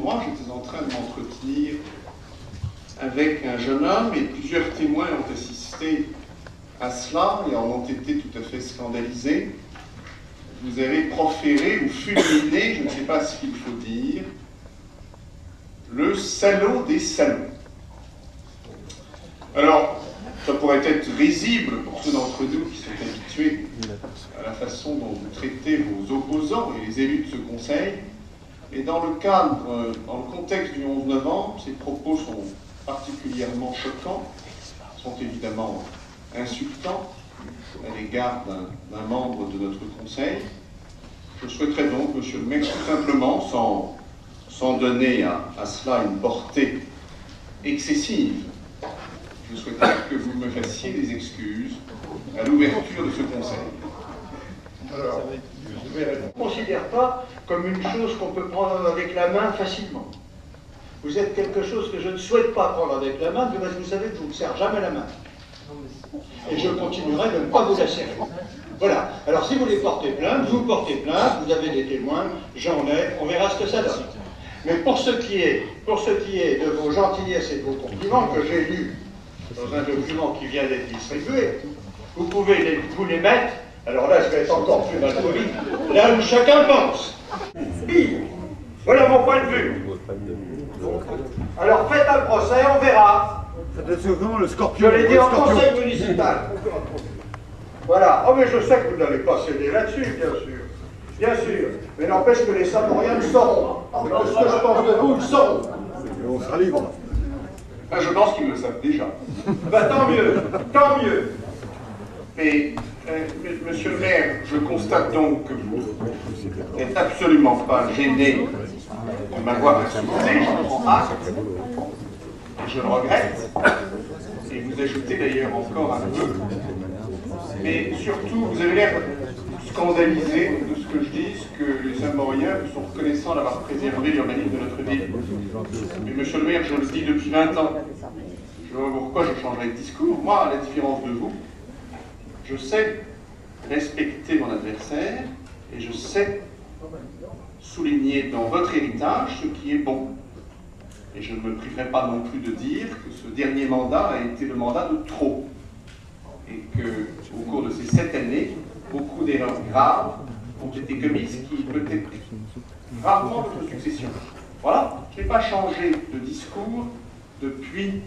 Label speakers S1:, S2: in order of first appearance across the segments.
S1: moi, j'étais en train de m'entretenir avec un jeune homme et plusieurs témoins ont assisté à cela et en ont été tout à fait scandalisés. Vous avez proféré ou fulminé, je ne sais pas ce qu'il faut dire, le salaud des salauds. Alors, ça pourrait être risible pour ceux d'entre nous qui sont habitués à la façon dont vous traitez vos opposants et les élus de ce Conseil, mais dans le contexte du 11 novembre, ces propos sont particulièrement choquants, sont évidemment insultants à l'égard d'un membre de notre Conseil. Je souhaiterais donc, monsieur le maire, tout simplement, sans donner à cela une portée excessive, je souhaiterais que vous me fassiez des excuses à l'ouverture de ce Conseil.
S2: Alors, je ne considère pas comme une chose qu'on peut prendre avec la main facilement. Vous êtes quelque chose que je ne souhaite pas prendre avec la main, parce que vous savez que je ne vous serre jamais la main. Et je continuerai de ne pas vous la serrer. Voilà. Alors si vous voulez porter plainte, vous portez plainte, vous avez des témoins, j'en ai, on verra ce que ça donne. Mais pour ce qui est de vos gentillesses et de vos compliments que j'ai lus dans un document qui vient d'être distribué, vous pouvez vous les mettre, alors là je vais être encore plus mal poli, là où chacun pense. Voilà mon point de vue. Alors faites un procès, on verra.
S3: Le scorpion.
S2: Je l'ai dit en conseil municipal. Voilà. Oh mais je sais que vous n'allez pas céder là-dessus, bien sûr. Bien sûr. Mais n'empêche que les Samoriens le sauront. Alors ce que je pense de vous, ils sauront.
S3: On sera libre.
S1: Je pense qu'ils le savent déjà.
S2: Ben, tant mieux, tant mieux.
S1: Mais, monsieur le maire, je constate donc que vous n'êtes absolument pas gêné de m'avoir insulté, je prends acte, et je le regrette, et vous ajoutez d'ailleurs encore un peu. Mais surtout, vous avez l'air scandalisé de ce que je dis, que les Samoriens sont reconnaissants d'avoir préservé l'urbanisme de notre ville. Mais monsieur le maire, je le dis depuis 20 ans. Je vois pourquoi je changerai de discours. Moi, à la différence de vous, je sais respecter mon adversaire et je sais souligner dans votre héritage ce qui est bon. Et je ne me priverai pas non plus de dire que ce dernier mandat a été le mandat de trop. Et qu'au cours de ces 7 années, beaucoup d'erreurs graves ont été commises qui peut-être gravement votre succession. Voilà, je n'ai pas changé de discours depuis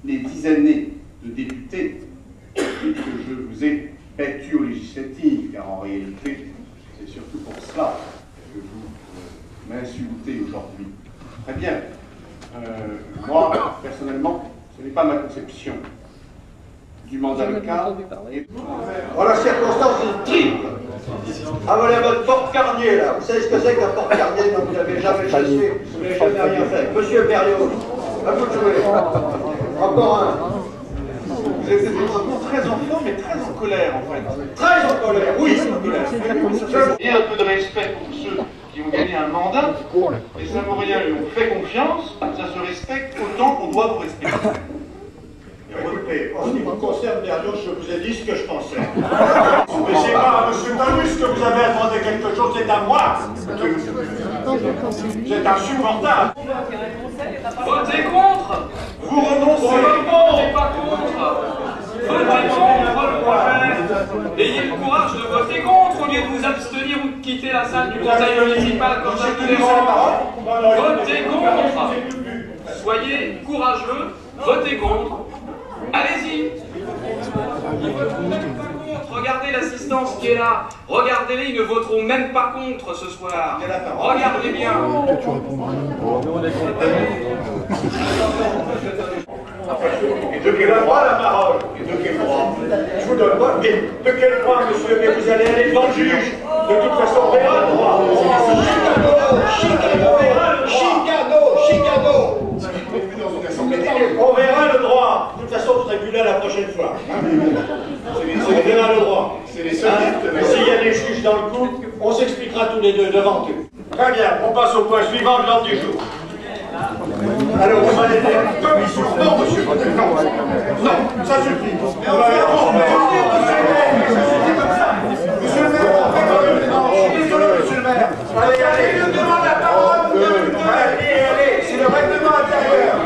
S1: les 10 années de député, depuis que je vous ai battu aux législatives, car en réalité, c'est surtout pour cela que vous m'insultez aujourd'hui. Très bien. Moi, personnellement, ce n'est pas ma conception du mandat local.
S2: Voilà, la circonstance est triple. Ah voilà votre porte-carnier là. Vous savez ce que c'est qu'un porte-carnier dont vous n'avez jamais chassé, vous n'avez jamais rien fait. Monsieur Berriot, à vous de jouer. Encore un.
S1: Vous êtes effectivement très en forme, mais très en colère en fait.
S2: Très en colère, oui, en colère.
S1: Il y a un peu de respect pour ceux qui ont gagné un mandat. Les Samoriens lui ont fait confiance, ça se respecte autant qu'on doit vous respecter.
S2: Écoutez, en ce qui me concerne, Berriot, je vous ai dit ce que je pensais. Mais c'est pas à M. Talus que vous avez demandé quelque chose, c'est à moi. C'est insupportable.
S4: Votez contre.
S1: Vous renoncez.
S4: Votez pas contre. Votez contre le projet. Ayez le courage de voter contre au lieu de vous abstenir ou de quitter la salle du conseil municipal comme ça tous les ans. Votez contre. Soyez courageux. Votez contre. Allez-y. Regardez l'assistance qui est là. Regardez-les, ils ne voteront même pas contre ce soir. Regardez bien.
S2: Et de quel droit la parole? Et de quel droit? Je vous donne pas. Mais de quel droit, monsieur? Mais vous allez aller devant le juge. De toute façon, on verra le droit. Chicano. On verra le droit. De toute façon, vous serez plus là la prochaine fois. On verra le droit. Et s'il y a des juges dans le coup, on s'expliquera tous les deux devant eux. Très bien, on passe au point suivant de l'ordre du jour. Alors, on va aller faire une commission. Non, monsieur. Non, ça suffit. Monsieur le maire, on fait comme ça. Monsieur le maire, monsieur le maire. Allez, je demande la parole.
S5: Allez, c'est le règlement intérieur.